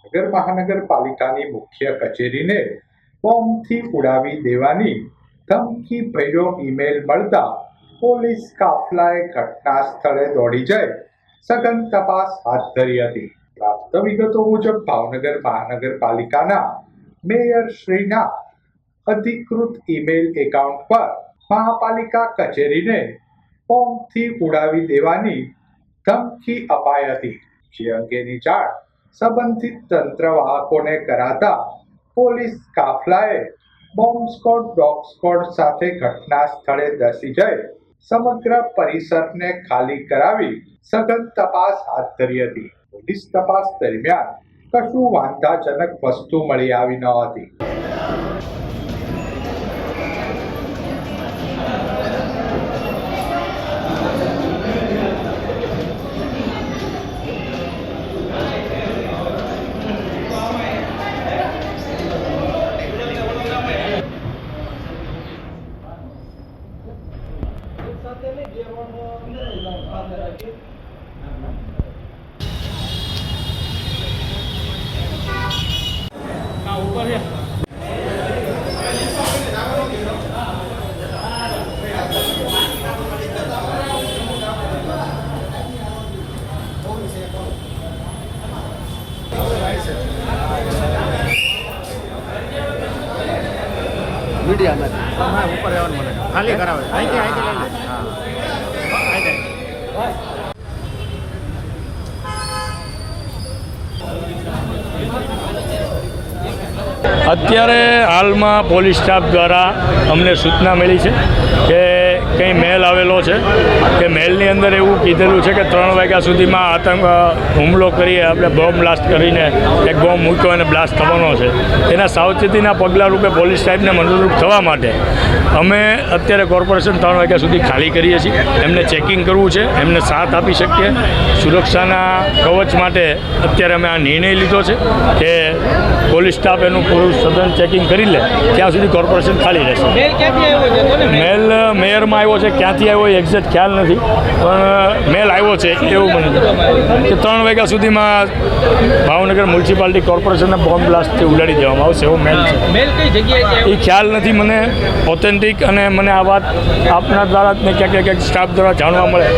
ભાવનગર મહાનગરપાલિકાની મુખ્ય કચેરીને બોમ્બથી ઉડાવી દેવાની ધમકી ભર્યો ઈમેલ મળતા પોલીસ કાફલાએ ઘટના સ્થળે દોડી જઈ સઘન તપાસ હાથ ધરી હતી। પ્રાપ્ત વિગતો મુજબ ભાવનગર મહાનગરપાલિકાના મેયર શ્રીના અધિકૃત ઈમેલ એકાઉન્ટ પર મહાપાલિકા કચેરીને બોમ્બથી ઉડાવી દેવાની ધમકી અપાઈ હતી, જે અંગેની જાણ સંબંધિત તંત્રવાહકોને કરાતા પોલીસ કાફલાએ બોમ્બ સ્ક્વોડ, ડોગ સ્ક્વોડ સાથે ઘટના સ્થળે ધસી જઈ સમગ્ર પરિસરને ખાલી કરાવી સઘન તપાસ હાથ ધરી હતી। પોલીસ તપાસ દરમિયાન કશું વાંધાજનક વસ્તુ મળી આવી ન હતી। मीडिया में ऊपर खाली करावे અત્યારે હાલમાં પોલીસ સ્ટાફ દ્વારા અમને સૂચના મળી છે કે કંઈ મેલ આવેલો છે કે મેલની અંદર એવું કીધેલું છે કે 3 વાગ્યા સુધીમાં આતંક હુમલો કરી આપણે બોમ્બ બ્લાસ્ટ કરીને એક બોમ્બ મૂક્યો અને બ્લાસ્ટ થવાનો છે। એના સાવચેતીના પગલાં રૂપે પોલીસ સાહેબને મદદરૂપ થવા માટે અમે અત્યારે કોર્પોરેશન 3 વાગ્યા સુધી ખાલી કરીએ છીએ। એમને ચેકિંગ કરવું છે, એમને સાથ આપી શકીએ સુરક્ષાના કવચ માટે અત્યારે અમે આ નિર્ણય લીધો છે કે પોલીસ સ્ટાફ એનું પૂરું સઘન ચેકિંગ કરી લે ત્યાં સુધી કોર્પોરેશન ખાલી રહેશે। મેલ મેયરમાં આવ્યો છે, ક્યાંથી આવ્યો એ એક્ઝેક્ટ ખ્યાલ નથી, પણ મેલ આવ્યો છે એવું મને કે 3 વાગ્યા સુધીમાં ભાવનગર મ્યુનિસિપાલિટી કોર્પોરેશનને બોમ્બ બ્લાસ્ટથી ઉડાડી દેવામાં આવશે એવો મેલ છે। मेल कई जगह એ ખ્યાલ નથી મને ઓથેન્ટિક, અને મને આ વાત આપના દ્વારા ને ક્યાંક સ્ટાફ દ્વારા જાણવા મળે।